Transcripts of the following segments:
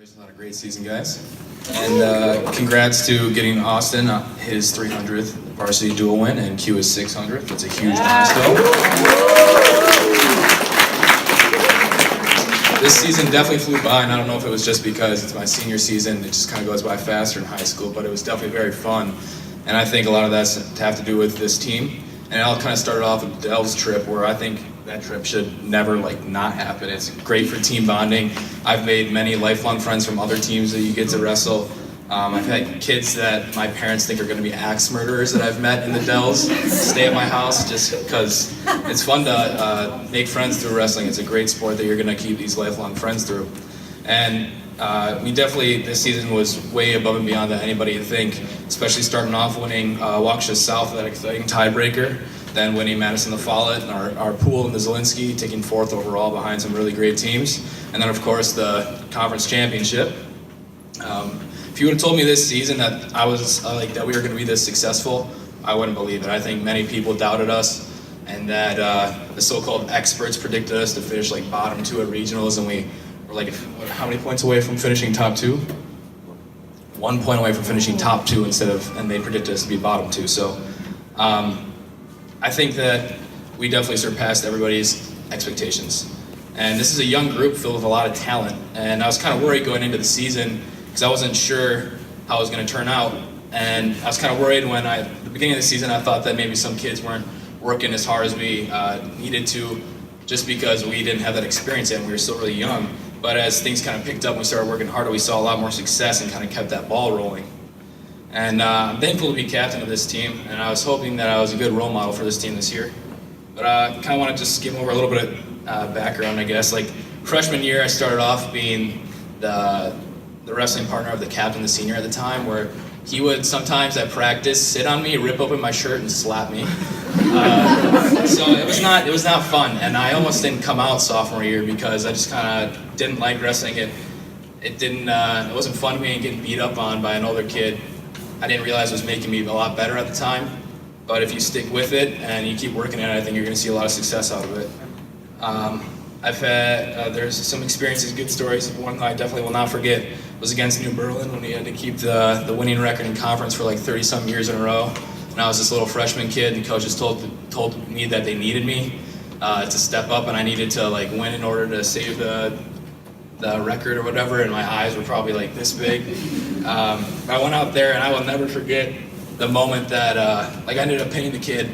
Congratulations on a great season, guys. And congrats to getting Austin his 300th varsity dual win and Q his 600th. That's a huge milestone. This season definitely flew by, and I don't know if it was just because it's my senior season, it just kind of goes by faster in high school, but it was definitely very fun. And I think a lot of that's to have to do with this team. And it all kind of started off with the Dells trip, where I think that trip should never not happen. It's great for team bonding. I've made many lifelong friends from other teams that you get to wrestle. I've had kids that my parents think are going to be axe murderers that I've met in the Dells stay at my house just because it's fun to make friends through wrestling. It's a great sport that you're going to keep these lifelong friends through. And we definitely, this season was way above and beyond that anybody would think, especially starting off winning Waukesha South, that exciting tiebreaker, then winning Madison the Follett and our pool in the Zielinski, taking 4th overall behind some really great teams. And then of course the conference championship. If you would have told me this season that I was that we were going to be this successful, I wouldn't believe it. I think many people doubted us, and that the so-called experts predicted us to finish bottom 2 at regionals, and we were how many points away from finishing top 2? 1 point away from finishing top 2 and they predicted us to be bottom 2. So I think that we definitely surpassed everybody's expectations. And this is a young group filled with a lot of talent, and I was kind of worried going into the season because I wasn't sure how it was going to turn out. And I was kind of worried when at the beginning of the season, I thought that maybe some kids weren't working as hard as we needed to, just because we didn't have that experience yet and we were still really young. But as things kind of picked up and we started working harder, we saw a lot more success and kind of kept that ball rolling. And I'm thankful to be captain of this team, and I was hoping that I was a good role model for this team this year. But I kind of want to just give over a little bit of background, I guess. Freshman year, I started off being the wrestling partner of the captain, the senior at the time, where he would sometimes at practice sit on me, rip open my shirt, and slap me. So it was not fun, and I almost didn't come out sophomore year because I just kind of didn't like wrestling. It wasn't fun being getting beat up on by an older kid. I didn't realize it was making me a lot better at the time, but if you stick with it and you keep working at it, I think you're going to see a lot of success out of it. I've had, there's some experiences, good stories. One that I definitely will not forget was against New Berlin when we had to keep the winning record in conference for 30-some years in a row. And I was this little freshman kid, and coaches told me that they needed me to step up, and I needed to win in order to save the record or whatever, and my eyes were probably this big. I went out there, and I will never forget the moment that I ended up pinning the kid,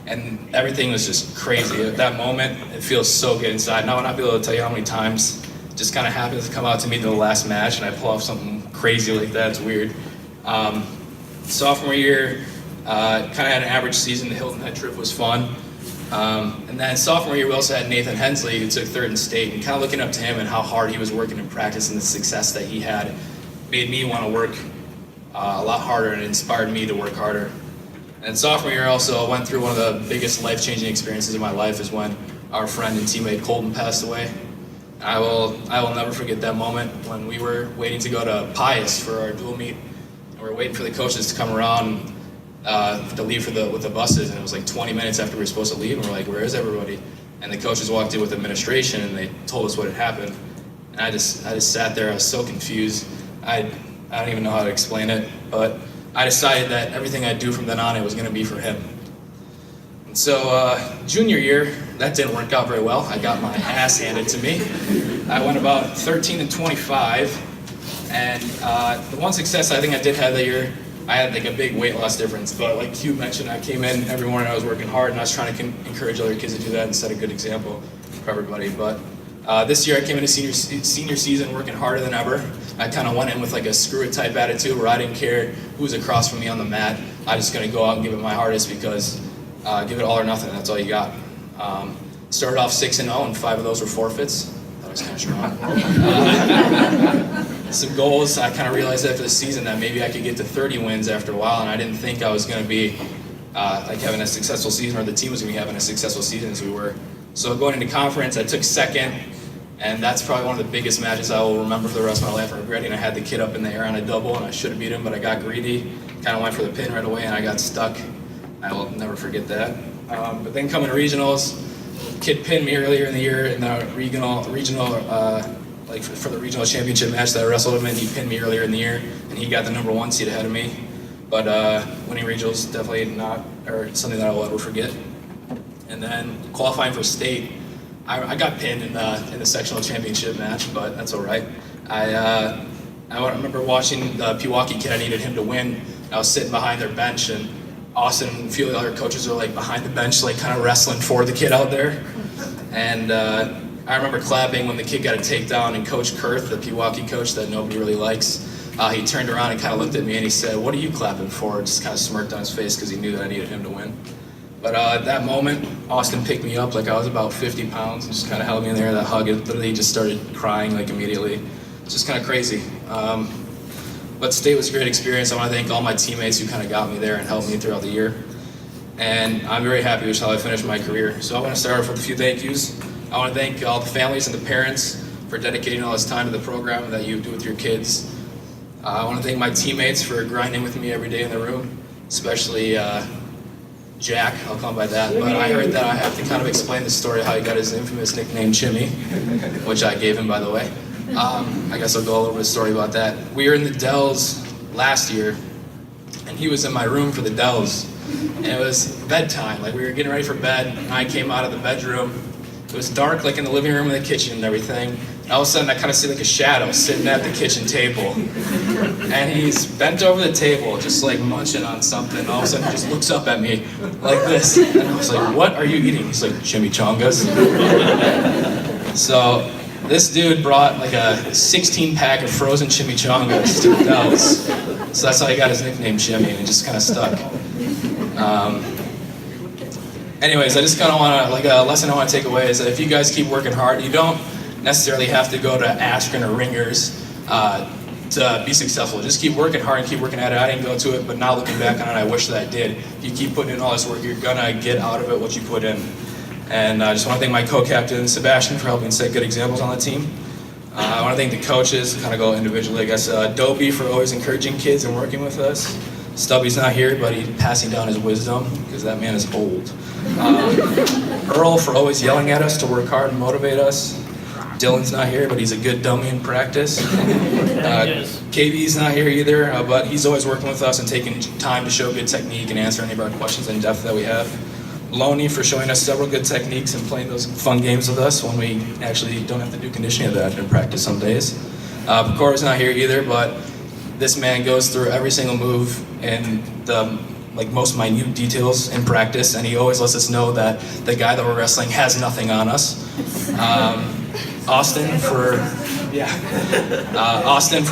and everything was just crazy. At that moment, it feels so good inside. And I will not be able to tell you how many times it just kind of happens to come out to me in the last match, and I pull off something crazy like that. It's weird. Sophomore year, kind of had an average season. The Hilton Head trip was fun. And then sophomore year, we also had Nathan Hensley, who took 3rd in state, and kind of looking up to him and how hard he was working in practice and the success that he had made me want to work a lot harder, and inspired me to work harder. And sophomore year, also went through one of the biggest life-changing experiences of my life, is when our friend and teammate Colton passed away. I will never forget that moment when we were waiting to go to Pius for our dual meet, and we were waiting for the coaches to come around to leave with the buses, and it was 20 minutes after we were supposed to leave, and we're like, where is everybody? And the coaches walked in with administration, and they told us what had happened. And I just sat there. I was so confused. I don't even know how to explain it, but I decided that everything I'd do from then on, it was going to be for him. And so junior year, that didn't work out very well. I got my ass handed to me. I went about 13-25, and the one success I think I did have that year, I had a big weight loss difference. But like Q mentioned, I came in every morning, I was working hard, and I was trying to encourage other kids to do that and set a good example for everybody. But this year I came into senior season working harder than ever. I kind of went in with a screw it type attitude where I didn't care who was across from me on the mat. I was just going to go out and give it my hardest, because give it all or nothing, that's all you got. Started off 6-0, and 5 of those were forfeits. That was kind of strong. Some goals, I kind of realized after the season that maybe I could get to 30 wins after a while, and I didn't think I was going to be having a successful season, or the team was going to be having a successful season as we were. So going into conference, I took 2nd, and that's probably one of the biggest matches I will remember for the rest of my life. I'm regretting I had the kid up in the air on a double, and I should have beat him, but I got greedy, kind of went for the pin right away, and I got stuck. I will never forget that. But then coming to regionals, kid pinned me earlier in the year in the regional like for the regional championship match that I wrestled him in. He pinned me earlier in the year, and he got the number 1 seed ahead of me. But winning regionals definitely not, or something that I will ever forget. And then qualifying for state, I got pinned in the sectional championship match, but that's all right. I remember watching the Pewaukee kid. I needed him to win. I was sitting behind their bench, and Austin and a few of the other coaches are like behind the bench, like kind of wrestling for the kid out there. And I remember clapping when the kid got a takedown, and Coach Kurth, the Pewaukee coach that nobody really likes, he turned around and kind of looked at me and he said, "What are you clapping for?" Just kind of smirked on his face because he knew that I needed him to win. But at that moment, Austin picked me up like I was about 50 pounds and just kind of held me in there. That hug, it literally just started crying like immediately. It's just kind of crazy. But state was a great experience. I want to thank all my teammates who kind of got me there and helped me throughout the year. And I'm very happy with how I finished my career. So I want to start off with a few thank yous. I want to thank all the families and the parents for dedicating all this time to the program that you do with your kids. I want to thank my teammates for grinding with me every day in the room, especially Jack, I'll call him by that. But I heard that I have to kind of explain the story of how he got his infamous nickname Chimmy, which I gave him, by the way. I guess I'll go all over the story about that. We were in the Dells last year, and he was in my room for the Dells. And it was bedtime, like we were getting ready for bed, and I came out of the bedroom. It was dark, like in the living room and the kitchen and everything. And all of a sudden, I kind of see like a shadow sitting at the kitchen table. And he's bent over the table, just like munching on something. And all of a sudden, he just looks up at me like this. And I was like, "What are you eating?" He's like, "Chimichangas." So this dude brought like a 16-pack of frozen chimichangas to the Dells. So that's how he got his nickname Chimmy, and it just kind of stuck. Anyways, I just kind of want to, like a lesson I want to take away is that if you guys keep working hard, you don't necessarily have to go to Ashburn or Ringers to be successful. Just keep working hard and keep working at it. I didn't go to it, but now looking back on it, I wish that I did. If you keep putting in all this work, you're gonna get out of it what you put in. And I just want to thank my co-captain, Sebastian, for helping set good examples on the team. I want to thank the coaches, kind of go individually, I guess. Dobie for always encouraging kids and working with us. Stubby's not here, but he's passing down his wisdom, because that man is old. Earl for always yelling at us to work hard and motivate us. Dylan's not here, but he's a good dummy in practice. KB's not here either, but he's always working with us and taking time to show good technique and answer any of our questions in depth that we have. Loney for showing us several good techniques and playing those fun games with us when we actually don't have to do conditioning of that in practice some days. Pacora's not here either, but this man goes through every single move in the most minute details in practice, and he always lets us know that the guy that we're wrestling has nothing on us. Austin for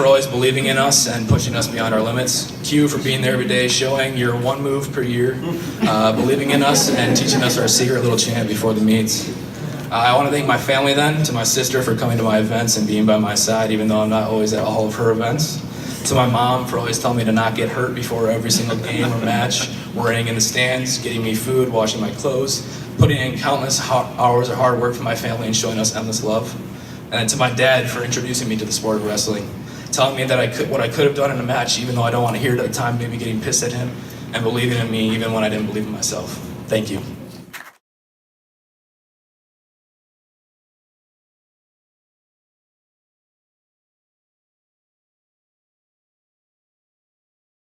always believing in us and pushing us beyond our limits. Q for being there every day, showing your one move per year, believing in us and teaching us our secret little chant before the meets. I want to thank my family then, to my sister for coming to my events and being by my side even though I'm not always at all of her events. To my mom for always telling me to not get hurt before every single game or match, worrying in the stands, getting me food, washing my clothes, putting in countless hours of hard work for my family and showing us endless love. And then to my dad for introducing me to the sport of wrestling, telling me that what I could have done in a match, even though I don't want to hear it at the time, maybe getting pissed at him, and believing in me even when I didn't believe in myself. Thank you.